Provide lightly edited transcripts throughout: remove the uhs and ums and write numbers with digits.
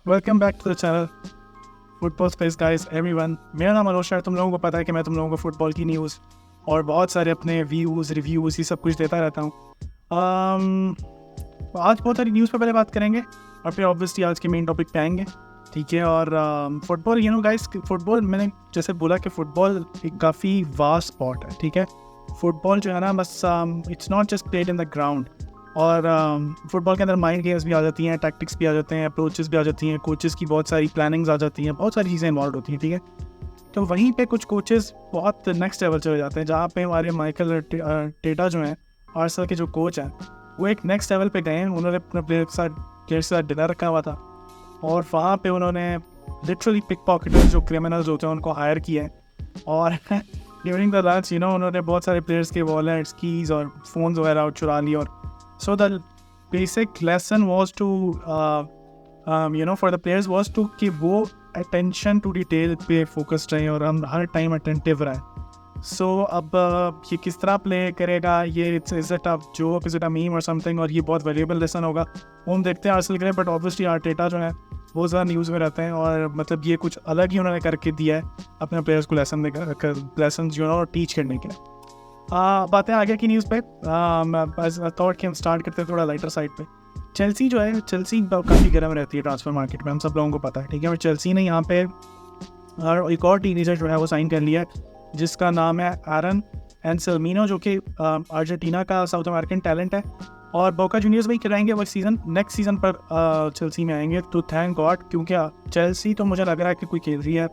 Welcome back to the channel football space guys everyone. मेरा नाम अरोश है। तुम लोगों को पता है कि मैं तुम लोगों को फुटबॉल की न्यूज़ और बहुत सारे अपने व्यूज़ रिव्यूज़ ये सब कुछ देता रहता हूँ। आज बहुत सारी न्यूज़ पर पहले बात करेंगे और फिर ऑब्वियसली आज के मेन टॉपिक पे आएंगे, ठीक है। और फुटबॉल गाइस, फुटबॉल मैंने जैसे बोला कि फ़ुटबॉल एक काफ़ी वास्ट स्पॉट है, ठीक है। फुटबॉल जो है ना, बस it's not just played in the ground. और फुटबॉल के अंदर माइंड गेम्स भी आ जाती हैं, टैक्टिक्स भी आ जाते हैं, अप्रोचेस भी आ जाती हैं, कोचेस की बहुत सारी प्लानिंग्स आ जाती हैं, बहुत सारी चीज़ें इन्वॉल्व होती हैं, ठीक है। तो वहीं पे कुछ कोचेस बहुत नेक्स्ट लेवल चले जाते हैं, जहाँ पे हमारे माइकल टेटा जो हैं, आर्सेनल के जो कोच हैं, वो एक नेक्स्ट लेवल पे गए हैं। उन्होंने अपने प्लेयर के साथ डिनर रखा हुआ था और वहाँ पे उन्होंने लिटरली पिक पॉकेटर्स जो क्रिमिनल्स होते हैं उनको हायर किया है। और ड्यूरिंग द लंच उन्होंने बहुत सारे प्लेयर्स के वॉलेट्स, कीज़ और फ़ोन्स वगैरह चुरा ली। और so the basic lesson was to for the players was to कि वो attention to detail पे focused रहें और हम हर टाइम attentive रहें। So अब ये किस तरह प्ले करेगा, ये is it a joke, is it a meme or something, और ये बहुत valuable lesson होगा, वो हम देखते हैं आर्सेनल के लिए। बट ऑब्वियसली आर्टेटा जो है वो ज़्यादा न्यूज़ में रहते हैं और मतलब ये कुछ अलग ही उन्होंने करके दिया है अपने प्लेयर्स को लेसन टीच करने के लिए। बातें आगे की न्यूज़ पे थॉट कि हम स्टार्ट करते हैं थोड़ा लाइटर साइड पे। चेल्सी जो है, चेल्सी काफ़ी गर्म रहती है ट्रांसफर मार्केट में, हम सब लोगों को पता है, ठीक है। और चेल्सी ने यहाँ पे एक और टीनेजर जो है वो साइन कर लिया है जिसका नाम है एरन एंसेल्मिनो, जो कि अर्जेंटीना का साउथ अमेरिकन टैलेंट है। और बोका जूनियर्स भी कराएंगे वो नेक्स्ट सीज़न पर चेल्सी में आएंगे। तो थैंक गॉड, क्योंकि चेल्सी तो मुझे लग रहा है कि कोई खेल रही है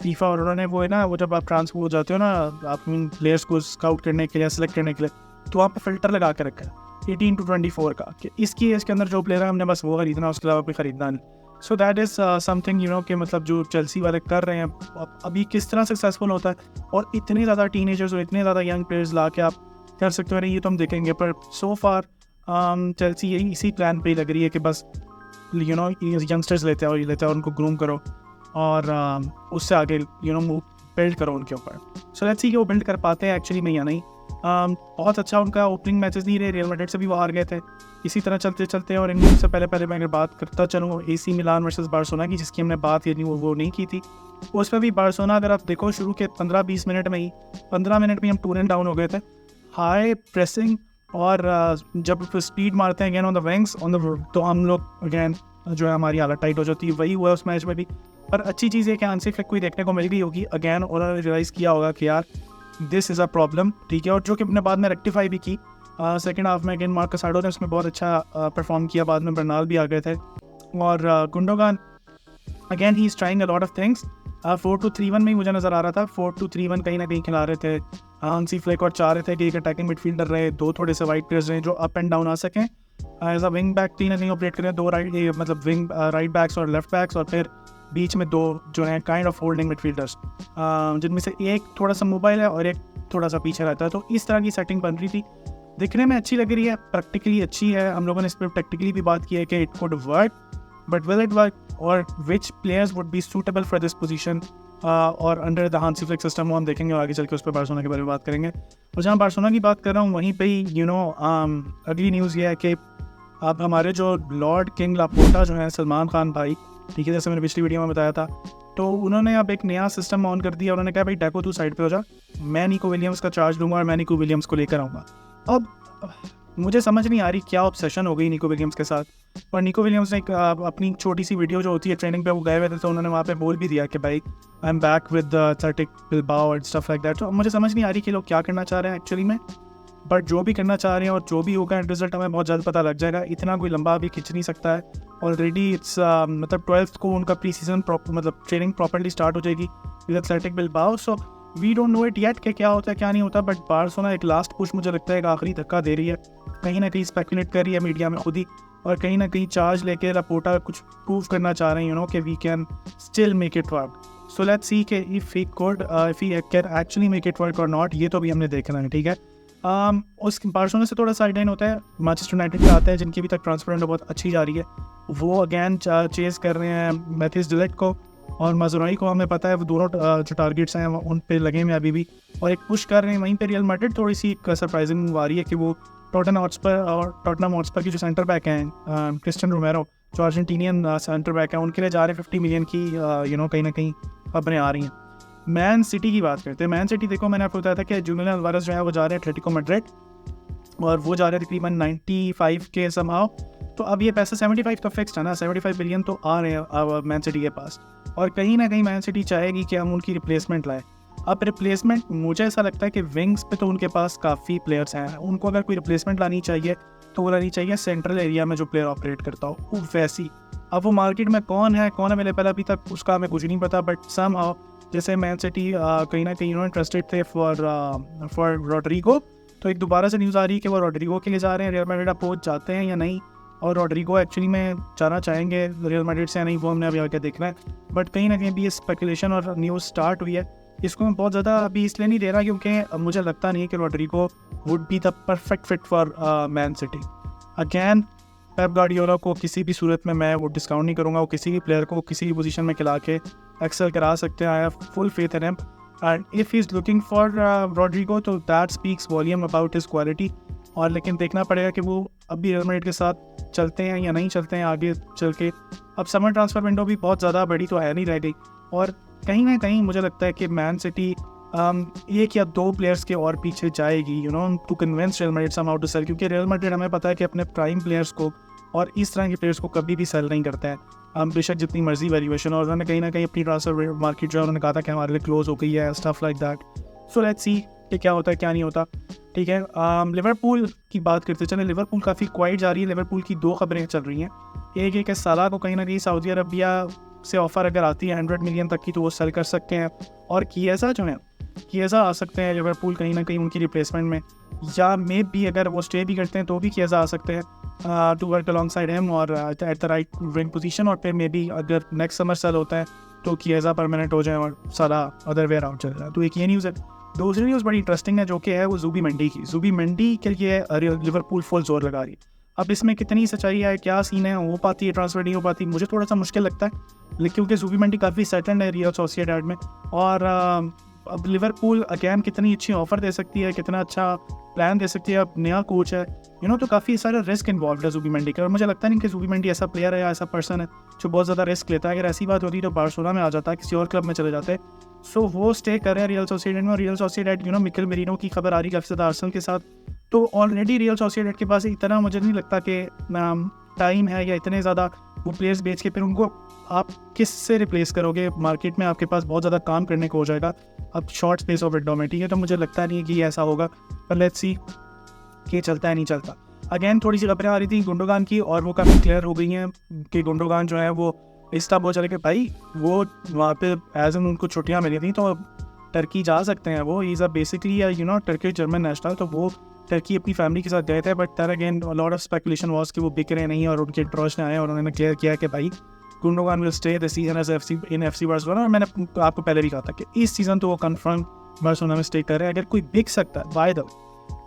फीफा, और उन्होंने वो है ना, वो जब आप ट्रांसफर हो जाते हो ना आप प्लेयर्स को स्काउट करने के लिए, सेलेक्ट करने के लिए, तो वहाँ पे फ़िल्टर लगा के रखा है 18 to 24 का कि इसकी एज के अंदर जो प्लेयर है हमने बस वो खरीदना, उसके अलावा कोई ख़रीदना नहीं। सो दैट इज़ समथिंग कि मतलब जो चेल्सी वाले कर रहे हैं अभी किस तरह सक्सेसफुल होता है। और इतने ज़्यादा टीनेजर्स और इतने ज़्यादा यंग प्लेयर्स ला के आप कर सकते हो, ये तो हम देखेंगे। पर सो फार चेल्सी यही इसी प्लान पे ही लग रही है कि बस यंगस्टर्स लेते हैं उनको ग्रूम करो और उससे आगे बिल्ड करो उनके ऊपर। सो लेट्स सी कि वो बिल्ड कर पाते हैं एक्चुअली में या नहीं। बहुत अच्छा उनका ओपनिंग मैचेस नहीं रहे, रियल मैड्रिड से भी वो हार गए थे। इसी तरह चलते चलते और इन से पहले मैं अगर बात करता चलूँ AC मिलान वर्सेस बार्सिलोना की, जिसकी हमने बात वो नहीं की थी, उस पर भी बार्सिलोना अगर आप देखो शुरू के 15-20 मिनट में ही 15 मिनट में हम 2-0 डाउन हो गए थे। हाई प्रेसिंग और जब स्पीड मारते हैं अगेन ऑन द विंग्स तो हम लोग अगेन जो है हमारी हालत टाइट हो जाती है। वही हुआ उस मैच में भी। पर अच्छी चीज़ है कि हांसी फ्लिक कोई देखने को मिल गई होगी अगेन, उन्होंने रियलाइज़ किया होगा कि यार दिस इज़ अ प्रॉब्लम, ठीक है। और जो कि अपने बाद में रेक्टिफाई भी की सेकंड हाफ में। अगेन मार्कस आडो ने उसमें बहुत अच्छा परफॉर्म किया, बाद में बर्नाल भी आ गए थे। और Gundogan again he is trying a lot of things. 4-2-3-1 में ही मुझे नज़र आ रहा था, 4-2-3-1 कहीं ना कहीं खिला रहे थे हांसी फ्लिक, और चाह रहे थे कि एक अटैकिंग मिडफील्डर रहे, दो थोड़े से वाइड प्लेयर्स रहे जो अप एंड डाउन आ सकें, एज अ विंग बैक कहीं ना कहीं ऑपरेट करें, दो राइट बैक्स और लेफ्ट बैक्स, और फिर बीच में दो जो हैं काइंड ऑफ होल्डिंग मिडफील्डर्स, जिनमें से एक थोड़ा सा मोबाइल है और एक थोड़ा सा पीछे रहता है। तो इस तरह की सेटिंग बन रही थी, दिखने में अच्छी लग रही है, प्रैक्टिकली अच्छी है। हम लोगों ने इस पर प्रैक्टिकली भी बात की है कि it could work, but will it work और which players would be suitable for this position और under the Hansi Flick system, वो हम देखेंगे और आगे चल के उस पर बार्सिलोना के बारे में बात करेंगे। और जहाँ बार्सिलोना की बात कर रहा हूँ वहीं पर ही अगली न्यूज़ ये है कि अब हमारे जो लॉर्ड किंग लापोर्टा जो है सलमान खान भाई, ठीक है, जैसे मैंने पिछली वीडियो में बताया था, तो उन्होंने अब एक नया सिस्टम ऑन कर दिया। उन्होंने कहा भाई डेको तू साइड पे हो जा, मैं निको विलियम्स का चार्ज लूँगा और मैं निको विलियम्स को लेकर आऊँगा। अब मुझे समझ नहीं आ रही क्या ऑब्सेशन हो गई निको विलियम्स के साथ। और निको विलियम्स ने अपनी छोटी सी वीडियो जो होती है ट्रेनिंग पे वो गए हुए थे, तो उन्होंने वहाँ पे बोल भी दिया कि भाई I am back with Athletic Bilbao और स्टफ लाइक दैट। तो मुझे समझ नहीं आ रही कि लोग क्या करना चाह रहे हैं एक्चुअली में, बट जो भी करना चाह रहे हैं और जो भी होगा रिजल्ट हमें बहुत जल्द पता लग जाएगा। इतना कोई लंबा अभी खिंच नहीं सकता है। ऑलरेडी इट्स मतलब 12th को उनका प्री सीजन मतलब ट्रेनिंग प्रॉपर्ली स्टार्ट हो जाएगी with Athletic Bilbao. So we don't know it yet कि क्या होता है क्या नहीं होता, बट बार्सिलोना एक लास्ट पुश मुझे लगता है एक आखिरी धक्का दे रही है, कहीं ना कहीं स्पेकुलेट कर रही है मीडिया में खुद ही, और कहीं ना कहीं चार्ज लेके लापोर्टा कुछ प्रूव करना चाह रहे हैं कि we can still make it work. So let's see कि if he can actually make it work और नॉट, ये तो भी हमने देखना है, ठीक है। उस बार्सिलोना से थोड़ा साइड लाइन होता है, मैनचेस्टर यूनाइटेड पे आता है, जिनकी अभी तक ट्रांसफर बहुत अच्छी जा रही है। वो अगेन चेस कर रहे हैं मैथिस डिलिक्ट को और मज़राई को। हमें पता है वो दोनों जो टारगेट्स हैं उन पे लगे हुए अभी भी, और एक पुश कर रहे हैं। वहीं पे रियल मैड्रिड थोड़ी सी सरप्राइजिंग आ रही है कि वो टॉटनहम हॉटस्पर की जो सेंटर बैक हैं क्रिस्टियन रोमेरो, जो अर्जेंटीनियन सेंटर बैक है, उनके लिए जा रहे हैं 50 मिलियन की कहीं ना कहीं खबरें आ रही हैं। मैन सिटी की बात करते हैं। मैन सिटी देखो, मैंने आपको बताया था कि जुलियन अल्वारेज जो है वो जा रहे हैं एटलेटिको मैड्रिड, और वो जा रहे हैं तकरीबन 95 के समहाउ। तो अब ये पैसा 75 तो फिक्स्ड है ना, 75 बिलियन तो आ रहे हैं मैन सिटी के पास, और कहीं ना कहीं मैन सिटी चाहेगी कि हम उनकी रिप्लेसमेंट लाएं। अब रिप्लेसमेंट मुझे ऐसा लगता है कि विंग्स पे तो उनके पास काफ़ी प्लेयर्स हैं, उनको अगर कोई रिप्लेसमेंट लानी चाहिए तो वो लानी चाहिए सेंट्रल एरिया में जो प्लेयर ऑपरेट करता हो वैसी। अब वो मार्केट में कौन है, कौन अवेलेबल अभी तक उसका हमें कुछ नहीं पता, बट सम हाउ जैसे मैन सिटी कहीं ना कहीं इंटरेस्टेड थे फॉर रॉड्रिगो, तो एक दोबारा से न्यूज़ आ रही है कि वो रॉड्रिगो के लिए जा रहे हैं। रियल मैड्रिड पहुंच जाते हैं या नहीं, और रॉड्रिगो एक्चुअली में जाना चाहेंगे रियल मैड्रिड से या नहीं, वो हमने अभी आगे देखना है। बट कहीं ना कहीं भी ये स्पेकुलेशन और न्यूज़ स्टार्ट हुई है, इसको मैं बहुत ज़्यादा अभी इसलिए नहीं दे रहा क्योंकि मुझे लगता नहीं है कि Rodrigo would be the perfect fit for Man City. Again Pep Guardiola को किसी भी सूरत में मैं वो डिस्काउंट नहीं करूँगा, वो किसी भी प्लेयर को किसी भी पोजीशन में खिला के एक्सेल करा सकते हैं। I have full faith in him, and if he is looking for Rodrigo तो that speaks volume about his quality. और लेकिन देखना पड़ेगा कि वो अभी रियल मैड्रिड के साथ चलते हैं या नहीं चलते हैं आगे चल के। अब समर ट्रांसफ़र विंडो भी बहुत ज़्यादा बड़ी तो है नहीं रह गई, और कहीं ना कहीं मुझे लगता है कि मैन सिटी एक या दो प्लेयर्स के और पीछे जाएगी to convince Real Madrid somehow to sell, क्योंकि रियल मैड्रिड हमें पता है कि अपने प्राइम प्लेयर्स को और इस तरह के प्लेयर्स को कभी भी सेल नहीं करता है, बेशक जितनी मर्जी वैल्यूएशन। और उन्होंने कहीं ना कहीं अपनी ट्रांसफर मार्केट जो है उन्होंने कहा था कि हमारे लिए क्लोज हो गई है, stuff like that. So let's see कि क्या होता है क्या नहीं होता, ठीक है। लिवरपूल की बात करते चले। लिवरपूल काफ़ी क्वाइट जा रही है। लिवरपूल की दो खबरें चल रही हैं। एक है साला को कहीं ना कहीं सऊदी अरबिया से ऑफ़र अगर आती है 100 मिलियन तक की तो वो सेल कर सकते हैं, और किएज़ा जो है किएज़ा आ सकते हैं लिवरपूल कहीं ना कहीं उनकी रिप्लेसमेंट में, या मे भी अगर वो स्टे भी करते हैं तो भी किएज़ा आ सकते हैं to work alongside him और at the right wing position, और फिर मे बी अगर नेक्स्ट समर सेल होता है तो किएज़ा परमानेंट हो जाए और साला अदर वे अराउंड चल रहा है। तो एक ये न्यूज़ है। दूसरी न्यूज़ बड़ी इंटरेस्टिंग है जो कि है वो ज़ूबी मंडी की। ज़ूबी मंडी के लिए लिवरपूल फुल जोर लगा रही है। अब इसमें कितनी सच्चाई है, क्या सीन है, हो पाती है ट्रांसफर नहीं हो पाती, मुझे थोड़ा सा मुश्किल लगता है, लेकिन क्योंकि ज़ूबी मंडी काफ़ी सेटल्ड है रियल सोसिएडाड में, और अब लिवरपूल अगैन कितनी अच्छी ऑफ़र दे सकती है, कितना अच्छा प्लान दे सकती है। अब नया कोच है तो काफ़ी सारा रिस्क इन्वॉल्व है ज़ूबी मंडी का, और मुझे लगता नहीं कि ज़ूबी मंडी ऐसा प्लेयर है या ऐसा पर्सन है जो बहुत ज़्यादा रिस्क लेता है। अगर ऐसी बात होती तो बार्सिलोना में आ जाता है, किसी और क्लब में चले जाते। सो वो स्टे कर रहे हैं रियल सोसिएडाड में, और रियल सोसिएडाड मिकेल मेरिनो की खबर आ रही है काफ़ी ज़्यादा आर्सेनल के साथ। तो ऑलरेडी रियल सोसिएडाड के पास इतना मुझे नहीं लगता कि टाइम है या इतने ज़्यादा वो प्लेयर्स बेच के फिर उनको आप किस से रिप्लेस करोगे। मार्केट में आपके पास बहुत ज़्यादा काम करने को हो जाएगा अब शॉर्ट स्पेस ऑफ विंडो में, ठीक है। तो मुझे लगता नहीं है कि ऐसा होगा, पर लेट्स सी कि चलता है नहीं चलता। अगेन थोड़ी सी खबरें आ रही थी गुंडोगान की, और वो काफ़ी क्लियर हो गई हैं कि गुंडोगान जो है वो इस्तांबुल चले गए भाई। वो वहाँ पे एज एन उनको छुट्टियाँ मिली थी तो टर्की जा सकते हैं। वो is a basically Turkey German national, तो वो टर्की अपनी फैमिली के साथ गए थे। But then again lot of speculation was कि वो बिक रहे नहीं, और उनके ट्रस्ट आए और उन्होंने क्लियर किया कि भाई Gundogan will stay this season as FC Barcelona. और मैंने आपको पहले भी कहा था कि इस सीज़न तो वो कंफर्म बार्सिलोना में स्टे कर रहे हैं। अगर कोई बिक सकता है बाय द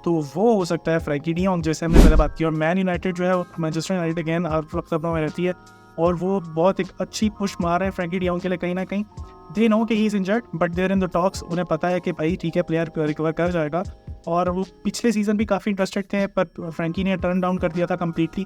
तो वो हो सकता है फ्रैंकी डी जॉन्ग, जैसे हमने पहले बात की। और मैन यूनाइटेड जो है मैनचेस्टर यूनाइटेड अगेन खबरों में रहती है, और वो बहुत एक अच्छी पुश मार रहे हैं फ्रैंकी डी जॉन्ग के लिए। कहीं ना कहीं दे नो कि he is injured but there in the talks. उन्हें पता है कि भाई ठीक है प्लेयर रिकवर कर जाएगा, और वो पिछले सीज़न भी काफ़ी इंटरेस्टेड थे, पर फ्रैंकी ने टर्न डाउन कर दिया था कम्प्लीटली।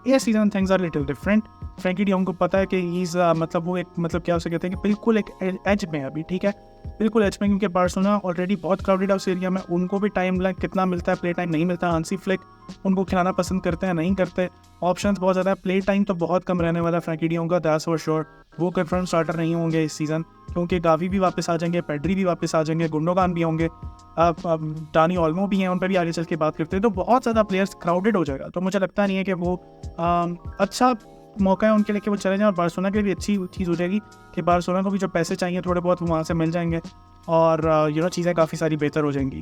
ये season things are little different. Frenkie de Jong को पता है कि ही इज़ वो एक क्या उसे कहते हैं कि बिल्कुल एक एज में अभी, ठीक है, बिल्कुल एच में, क्योंकि बार्सिलोना ऑलरेडी बहुत क्राउडेड है उस एरिया में। उनको भी टाइम लाइक कितना मिलता है, प्ले टाइम नहीं मिलता। हांसी फ्लिक उनको खिलाना पसंद करते हैं, नहीं करते। ऑप्शंस बहुत ज़्यादा है, प्ले टाइम तो बहुत कम रहने वाला है फ्रैंकी डी जॉन्ग का, दैट्स फॉर श्योर। वो कंफर्म स्टार्टर नहीं होंगे इस सीज़न, क्योंकि गावी भी वापस आ जाएंगे, पेड्री भी वापस आ जाएंगे, गुंडोगान भी होंगे, अब डानी ओल्मो भी हैं, उन पर भी आगे चल के बात करते हैं। तो बहुत ज़्यादा प्लेयर्स क्राउडेड हो जाएगा, तो मुझे लगता नहीं है कि वो अच्छा मौका है उनके लिए कि वो चले जाएं। और बार्सिलोना के लिए भी अच्छी चीज़ हो जाएगी कि बार्सिलोना को भी जो पैसे चाहिए थोड़े बहुत वहाँ से मिल जाएंगे, और चीज़ें काफ़ी सारी बेहतर हो जाएंगी।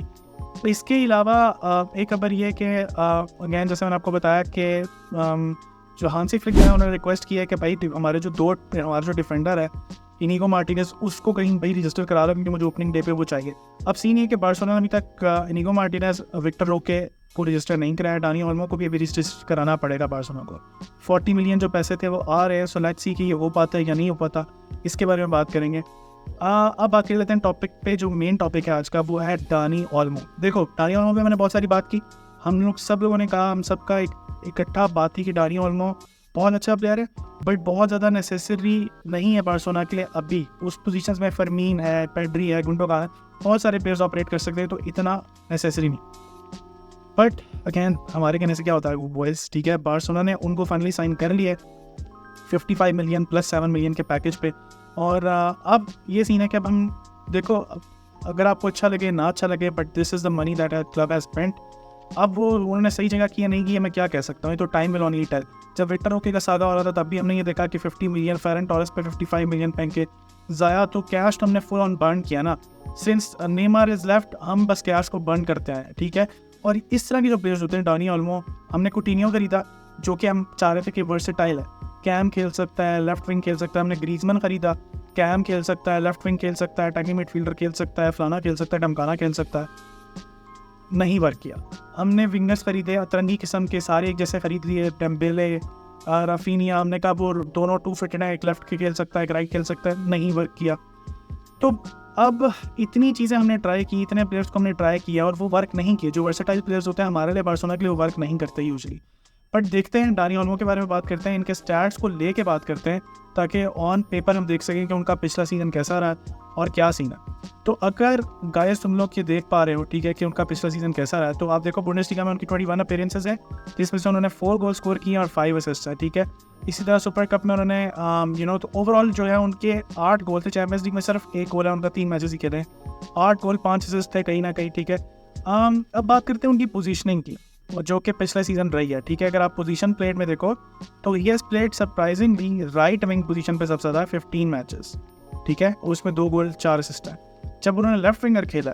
तो इसके अलावा एक खबर ये है कि अगैन जैसे मैंने आपको बताया कि जो हांसी फ्लिक है उन्होंने रिक्वेस्ट किया है कि भाई हमारे जो डिफेंडर है इनिगो मार्टिनेज, उसको कहीं भाई रजिस्टर करा लो, क्योंकि मुझे ओपनिंग डे पे वो चाहिए। अब सीन ये कि बार्सिलोना अभी तक इनिगो मार्टिनेज, विक्टर रोके को रजिस्टर नहीं कराया, डानी ओल्मो को भी अभी रजिस्टर कराना पड़ेगा बार्सिलोना को। 40 मिलियन जो पैसे थे वो आ रहे हैं, सो लेट्स सी कि ये हो पाता है या नहीं हो पाता, इसके बारे में बात करेंगे। अब बात कर लेते हैं टॉपिक पे, जो मेन टॉपिक है आज का, वो है डानी ओल्मो। देखो डानी ओल्मो पे मैंने बहुत सारी बात की, हम लोग सब लोगों ने कहा, हम सबका इकट्ठा बात थी कि डानी ओल्मो बहुत अच्छा प्लेयर है, बट बहुत ज़्यादा नेसेसरी नहीं है बार्सिलोना के लिए अभी। उस पोजीशंस में फर्मीन है, पेड्री है, गुंडोगान है, बहुत सारे प्लेयर्स ऑपरेट कर सकते हैं, तो इतना नेसेसरी नहीं। बट अगेन हमारे कहने से क्या होता है वो बॉयज़, ठीक है, बार्सिलोना ने उनको फाइनली साइन कर लिया 55 मिलियन प्लस 7 मिलियन के पैकेज पे। और अब ये सीन है कि अब हम देखो, अगर आपको अच्छा लगे ना अच्छा लगे, but this is the money that club has spent. अब वो उन्होंने सही जगह किया नहीं किया, मैं क्या कह सकता हूँ, ये तो टाइम विल ओनली टेल। जब विक्टर ओके का सागा हो रहा था तब भी हमने ये देखा कि 50 मिलियन फेरन टॉरेस पे 55 मिलियन फेंक के ज़ाया, तो कैश तो हमने फुल ऑन बर्न किया ना। सिंस नेमार इज़ लेफ्ट हम बस कैश को बर्न करते हैं, ठीक है। और इस तरह के जो प्लेयर्स होते हैं, डानी ओल्मो, हमने कुटिन्हो खरीदा जो कि हम चाह रहे थे कि वर्सेटाइल है, कैम खेल सकता है, लेफ्ट विंग खेल सकता है। हमने ग्रीजमैन खरीदा, कैम खेल सकता है, लेफ्ट विंग खेल सकता है, अटैकिंग मिडफील्डर खेल सकता है, फलाना खेल सकता है, डमकाना खेल सकता है, नहीं वर्क किया। हमने विंगर्स खरीदे अतरंगी किस्म के, सारे एक जैसे खरीद लिए, डेम्बेले, राफीनिया, हमने कहा वो दोनों 2 फिटेड है, एक लेफ्ट खेल सकता है, एक राइट खेल सकता है, नहीं वर्क किया। तो अब इतनी चीज़ें हमने ट्राई की, इतने प्लेयर्स को हमने ट्राई किया और वो वर्क नहीं किए। जो वर्सेटाइल प्लेयर्स होते हैं हमारे लिए, बार्सिलोना के लिए, वो वर्क नहीं करते यूजुअली। बट देखते हैं, डानी ओल्मो के बारे में बात करते हैं, इनके स्टैट्स को लेके बात करते हैं, ताकि ऑन पेपर हम देख सकें कि उनका पिछला सीज़न कैसा रहा और क्या सीन है। तो अगर गाइस तुम लोग ये देख पा रहे हो, ठीक है, कि उनका पिछला सीज़न कैसा रहा है, तो आप देखो बुंडेसलीगा में उनकी 21 अपीयरेंसेस है, जिसमें से उन्होंने 4 गोल स्कोर किए और 5 असिस्ट है, ठीक है। इसी तरह सुपर कप में उन्होंने तो ओवरऑल जो है उनके 8 गोल थे। चैंपियंस लीग में सिर्फ 1 गोल है उनका, 3 मैचेस ही खेले हैं, 8 गोल 5 असिस्ट थे कहीं ना कहीं, ठीक है। अब बात करते हैं उनकी पोजीशनिंग की, जो कि पिछले सीजन रही है, ठीक है। अगर आप पोजीशन प्लेट में देखो तो he has played surprisingly right wing position पे सबसे ज़्यादा 15 मैचेस, ठीक है, उसमें 2 गोल 4 असिस्ट है। जब उन्होंने लेफ्ट विंगर खेला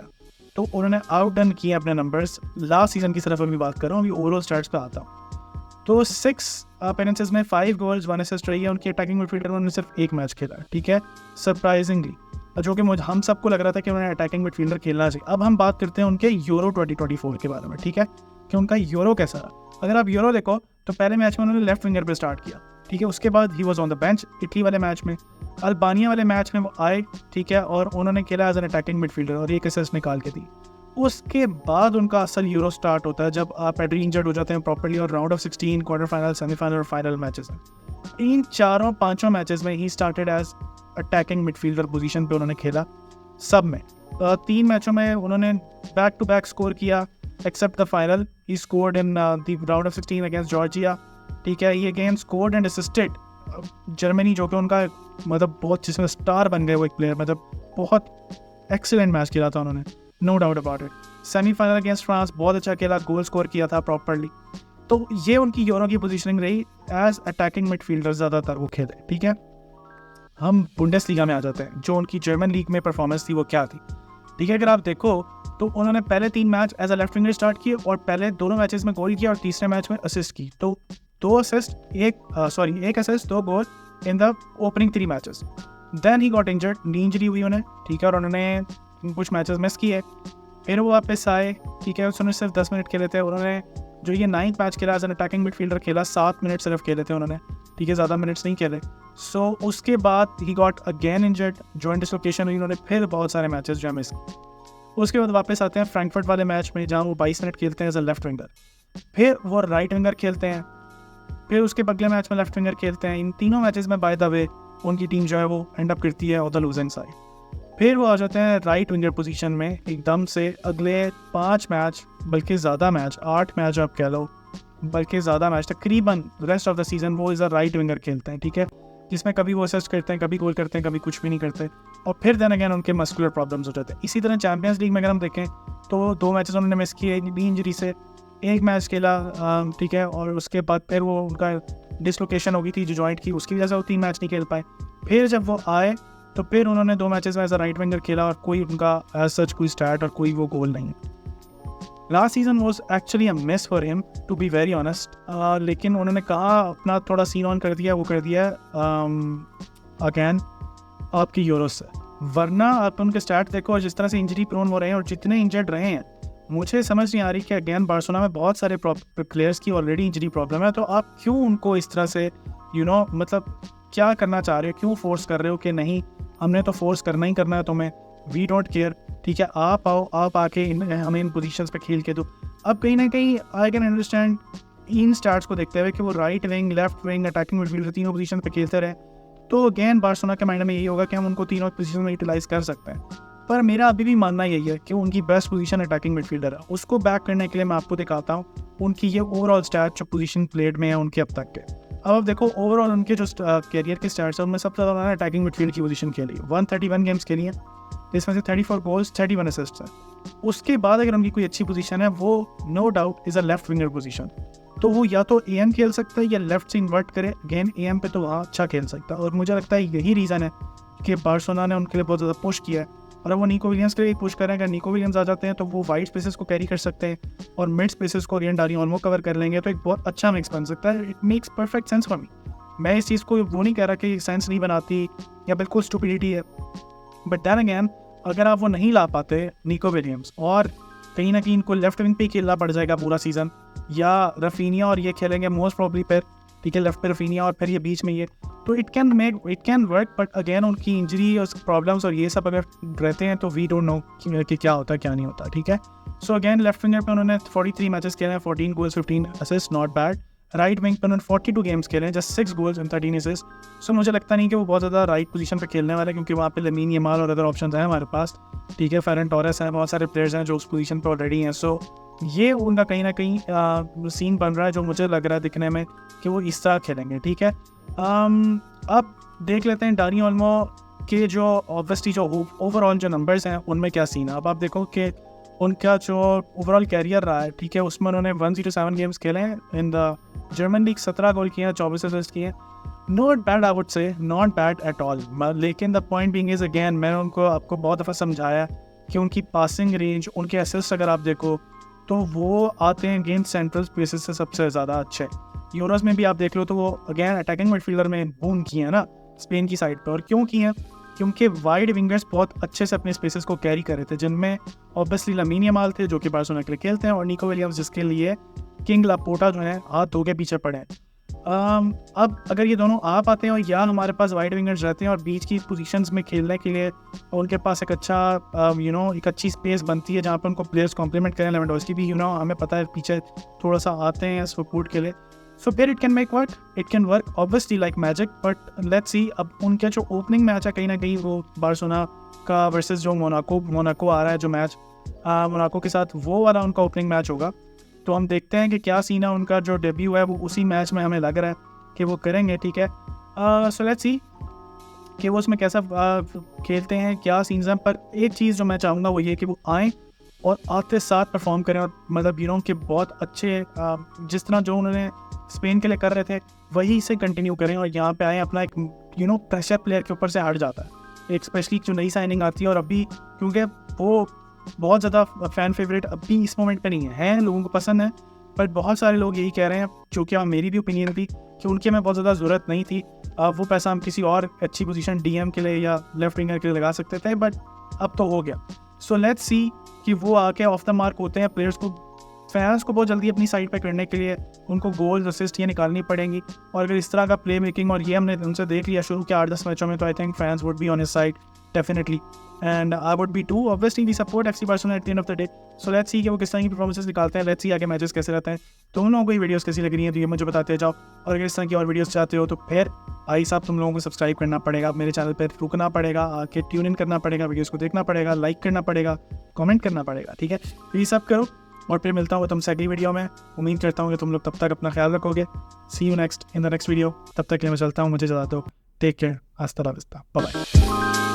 तो उन्होंने आउटडन किए अपने नंबर्स। लास्ट सीजन की तरफ अभी बात कर रहा हूँ, अभी ओवरऑल स्टैट्स पे आता हूँ, तो 6 अपीयरेंसेस में 5 गोल्स 1 असिस्ट रही है उनकी। अटैकिंग मिडफील्डर में उन्होंने सिर्फ 1 मैच खेला, ठीक है, सरप्राइजिंगली, जो कि मुझे हम सबको लग रहा था कि उन्होंने अटैकिंग मिडफील्डर खेलना चाहिए। अब हम बात करते हैं उनके यूरो 2024 के बारे में, ठीक है, कि उनका यूरो कैसा रहा। अगर आप यूरो देखो तो पहले मैच में उन्होंने लेफ्ट विंगर पे स्टार्ट किया, ठीक है, उसके बाद he was on the bench. Italy वाले मैच में, अल्बानिया वाले मैच में वो आए, ठीक है, और उन्होंने खेला एज एन अटैकिंग मिडफील्डर और 1 असिस्ट निकाल के दी। उसके बाद उनका असल यूरो स्टार्ट होता है जब पेड्री इंजर्ड हो जाते हैं प्रॉपर्ली, और round of 16, quarter final, semifinal और फाइनल मैचेस हैं। इन 4-5 मैचेस में he started as attacking midfielder position पे उन्होंने खेला। सब में 3 मैचों में उन्होंने बैक टू बैक स्कोर किया, except the final he scored in the round of 16 against Georgia, ठीक है। ये game scored and assisted Germany, जो कि उनका मतलब बहुत जिसमें स्टार बन गए वो एक प्लेयर, मतलब बहुत एक्सीलेंट मैच खेला था उन्होंने, no doubt about it. Semifinal against France बहुत अच्छा खेला, गोल स्कोर किया था प्रॉपर्ली। तो ये उनकी यूरो की पोजीशनिंग रही, एज अटैकिंग मिडफील्डर ज़्यादातर वो खेले, ठीक है। हम बुंडेसलीगा में आ जाते हैं, जो उनकी जर्मन लीग में परफॉर्मेंस थी वो क्या थी, ठीक है। अगर आप देखो तो उन्होंने पहले 3 match as a left winger start किए और पहले दोनों मैचेस में गोल किया और तीसरे मैच में असिस्ट की। तो 2 assist, 1 assist 2 goal in the opening 3 matches. Then he got injured, knee injury हुई उन्हें, ठीक है, और उन्होंने कुछ मैचेस मिस किए, फिर वो वापस आए, ठीक है। उन्होंने सिर्फ 10 मिनट खेले थे। उन्होंने जो ये 9th मैच खेला एज एन अटैकिंग मिडफील्डर खेला, 7 मिनट सिर्फ खेले थे उन्होंने, ठीक है, ज़्यादा मिनट्स नहीं खेले। सो उसके बाद he got again injured, joint dislocation हुई, उन्होंने फिर बहुत सारे मैचेस जो मिस किए। उसके बाद वापस आते हैं फ्रैंकफर्ट वाले मैच में, जहाँ वो 22 मिनट खेलते हैं एज अ लेफ्ट विंगर, फिर वो राइट विंगर खेलते हैं, फिर उसके अगले मैच में लेफ्ट विंगर खेलते हैं। इन तीनों मैचेस में बाय द वे उनकी टीम जो है वो एंड अप करती है ऑन द लूजिंग साइड। फिर वो आ जाते हैं राइट विंगर पोजीशन में एकदम से अगले 5 मैच, बल्कि ज़्यादा मैच, 8 मैच आप कह लो, बल्कि ज़्यादा मैच, तकरीबन रेस्ट ऑफ द सीजन वो इज़ अ राइट विंगर खेलते हैं, ठीक है, जिसमें कभी वो असिस्ट करते हैं, कभी गोल करते हैं, कभी कुछ भी नहीं करते, और फिर देन अगेन उनके मस्कुलर प्रॉब्लम्स हो जाते हैं। इसी तरह चैंपियंस लीग में अगर हम देखें तो 2 मैचेस उन्होंने मिस किए नी इंजरी से, 1 मैच खेला, ठीक है, और उसके बाद फिर वो उनका डिसलोकेशन हो गई थी जो जॉइंट की, उसकी वजह से वो 3 मैच नहीं खेल पाए। फिर जब वो आए तो फिर उन्होंने 2 मैचेस में एज अ राइट विंगर खेला और कोई उनका एज सच कोई स्टार्ट और कोई वो गोल नहीं। Last season was actually a miss for him to be very honest, लेकिन उन्होंने कहा अपना थोड़ा सीन ऑन कर दिया, वो कर दिया अगैन आपकी यूरो से, वरना आप उनके स्टार्ट देखो और जिस तरह से इंजरी प्रोन हो रहे हैं और जितने इंजर्ड रहे हैं, मुझे समझ नहीं आ रही कि अगेन बार्सिलोना में बहुत सारे प्लेयर्स की ऑलरेडी इंजरी प्रॉब्लम है, तो आप क्यों उनको इस तरह से मतलब क्या करना चाह रहे हो, क्यों फोर्स कर रहे हो कि नहीं हमने तो फोर्स करना ही करना है तुम्हें, वी डोंट केयर, ठीक है, आप आओ, आप आके हमें इन पोजीशंस पे खेल के दो। अब कहीं ना कहीं I can understand in stars को देखते हुए कि वो right wing, left wing, attacking midfield तीनों पोजीशन पे खेलते रहे, तो अगेन बार्सिलोना के माइंड में यही होगा कि हम उनको तीनों पोजीशन में यूटिलाइज कर सकते हैं। पर मेरा अभी भी मानना यही है कि उनकी बेस्ट पोजीशन अटैकिंग मिडफील्डर है। उसको बैक करने के लिए मैं आपको दिखाता हूँ उनकी ये ओवरऑल स्टैट जो पोजीशन प्लेड में है उनके अब तक के। अब आप देखो ओवरऑल उनके जो कैरियर के स्टैट्स है उनमें सबसे ज़्यादा उन्होंने अटैकिंग मिडफील्ड की पोजीशन खेली, 131 गेम्स खेली हैं, जिसमें से 34 गोल्स 31 असिस्ट्स हैं। उसके बाद अगर उनकी कोई अच्छी पोजीशन है वो no doubt is a left winger position, तो वो या तो एएम खेल सकता है या लेफ्ट से इन्वर्ट करे अगेन एएम पे, तो वहाँ अच्छा खेल सकता है। और मुझे लगता है यही रीज़न है कि बार्सिलोना ने उनके लिए बहुत ज़्यादा पुश किया है। और अब वो निको विलियम्स के लिए पुश कर रहे हैं। अगर निको विलियम्स आ जाते हैं तो वो वाइड स्पेसेस को कैरी कर सकते हैं और मिड स्पेसेस को अगेन डानी ऑल्मो कवर कर लेंगे, तो एक बहुत अच्छा मिक्स बन सकता है। It makes perfect sense for me. मैं इस चीज़ को वो नहीं कह रहा कि सेंस नहीं बनाती या बिल्कुल स्टुपिडिटी है, बट दैन अगैन अगर आप वो नहीं ला पाते निको विलियम्स और कहीं ना कहीं इनको लेफ्ट विंग पे खेलना पड़ जाएगा पूरा सीज़न, या रफीनिया और ये खेलेंगे मोस्ट प्रॉब्ली पर, ठीक है, लेफ्ट पे रफीनिया और फिर ये बीच में ये, तो it can work. But again उनकी इंजरी और प्रॉब्लम्स और ये सब अगर रहते हैं तो वी डोंट नो कि क्या होता है क्या नहीं होता, ठीक है। सो अगेन लेफ्ट विंगर पे उन्होंने 43 मैचेस खेले हैं, 14 goals 15 assist, not bad. Right wing पे उन्होंने 42 गेम्स खेले हैं, जस्ट 6 गोल्स एंड 13 असिस्ट। सो मुझे लगता नहीं कि वो बहुत ज़्यादा राइट पोजीशन पे खेलने वाले, क्योंकि वहाँ पे लमीन यमाल और अदर ऑप्शन हैं हमारे पास, ठीक है, फेरन टोरेस हैं, बहुत सारे प्लेयर्स हैं जो उस पोजीशन पे ऑलरेडी हैं। सो ये उनका कहीं ना कहीं सीन बन रहा है जो मुझे लग रहा है दिखने में कि वो इस तरह खेलेंगे, ठीक है। अब देख लेते हैं डानी ऑल्मो के जो ऑब्वियसली जो ओवरऑल जो नंबर्स हैं उनमें क्या सीन है। अब आप देखो कि उनका जो ओवरऑल कैरियर रहा है, ठीक है, उसमें उन्होंने 107 गेम्स खेले हैं in the German league, 17 goal किए हैं, 24 असिस्ट किए हैं। Not bad, I would say not bad at all. लेकिन the point being is again मैंने उनको आपको बहुत दफ़ा समझाया कि उनकी पासिंग रेंज, उनके असिस्ट अगर आप देखो तो वो आते हैं गेम सेंट्रल स्पेसेस से सबसे ज़्यादा अच्छे। यूरोस में भी आप देख लो तो वो अगेन अटैकिंग मिडफील्डर में बूम किए हैं ना स्पेन की साइड पे। और क्यों किए हैं? क्योंकि वाइड विंगर्स बहुत अच्छे से अपने स्पेसेस को कैरी कर रहे थे, जिनमें ऑब्वियसली लमीन यमाल थे जो कि बार्सिलोना के लिए खेलते हैं, और निको विलियम्स जिसके लिए किंग लापोर्टा जो है हाथ धो के पीछे पड़े हैं। अब अगर ये दोनों आ पाते हैं और या हमारे पास वाइड विंगर्स रहते हैं और बीच की पोजीशंस में खेलने के लिए उनके पास एक अच्छा एक अच्छी स्पेस बनती है जहाँ पर उनको प्लेयर्स कॉम्प्लीमेंट करें। लेवेंडोव्स्की भी हमें पता है पीछे थोड़ा सा आते हैं सपोर्ट के लिए, सो फिर it can work obviously like magic. But let's see अब उनका जो ओपनिंग मैच है कहीं ना कहीं वो बार्सिलोना का वर्सेस जो मोनाको आ रहा है जो मैच मोनाको के साथ, वो वाला उनका ओपनिंग मैच होगा। तो हम देखते हैं कि क्या सीन है। उनका जो डेब्यू है वो उसी मैच में हमें लग रहा है कि वो करेंगे, ठीक है। सो लेट्स सी कि वो उसमें कैसा खेलते हैं, क्या सीन्स हैं। पर एक चीज़ जो मैं चाहूँगा वो ये कि वो आएँ और आते साथ परफॉर्म करें, और मतलब के बहुत अच्छे जिस तरह जो उन्होंने स्पेन के लिए कर रहे थे वही से कंटिन्यू करें, और यहाँ पे आए अपना एक प्रेशर प्लेयर के ऊपर से हट जाता है, एक स्पेशली जो नई साइनिंग आती है। और अभी क्योंकि वो बहुत ज़्यादा फ़ैन फेवरेट अभी इस मोमेंट पे नहीं है, लोगों को पसंद है, पर बहुत सारे लोग यही कह रहे हैं, जो कि मेरी भी ओपिनियन थी कि उनके में बहुत ज़्यादा ज़रूरत नहीं थी। वो पैसा हम किसी और अच्छी पोजीशन डीएम के लिए या लेफ्ट विंगर के लिए लगा सकते थे, बट अब तो हो गया। सो लेट्स सी कि वो आके ऑफ द मार्क होते हैं। प्लेयर्स को, फैंस को बहुत जल्दी अपनी साइड पे करने के लिए उनको गोल्स असिस्ट ये निकालनी पड़ेंगी। और अगर इस तरह का प्ले मेकिंग और ये हमने उनसे देख लिया शुरू के 8-10 मैचों में, तो I think fans would be on his side definitely, and I would be too. Obviously we support FC Barcelona at the end of the day. So let's see कि वो किस तरह की परफॉर्मेंसेस निकालते हैं, लेट्स सी आगे matches कैसे रहते हैं। तुम लोगों को ये वीडियोस कैसी लग रही है तो ये मुझे बताते जाओ, और अगर इस तरह की और वीडियोस चाहते हो तो फिर भाई साहब तुम लोगों को सब्सक्राइब करना पड़ेगा, मेरे चैनल पर रुकना पड़ेगा, आके ट्यून इन करना पड़ेगा, वीडियोस को देखना पड़ेगा, लाइक करना पड़ेगा, कमेंट करना पड़ेगा, ठीक है। ये सब करो और फिर मिलता हूँ तुमसे अगली वीडियो में। उम्मीद करता हूँ कि तुम लोग तब तक अपना ख्याल रखोगे। See you next in the next video. तब तक के लिए मैं चलता हूँ, मुझे ज़्यादा दो। टेक केयर, हस्ता ला विस्ता, बाय बाय।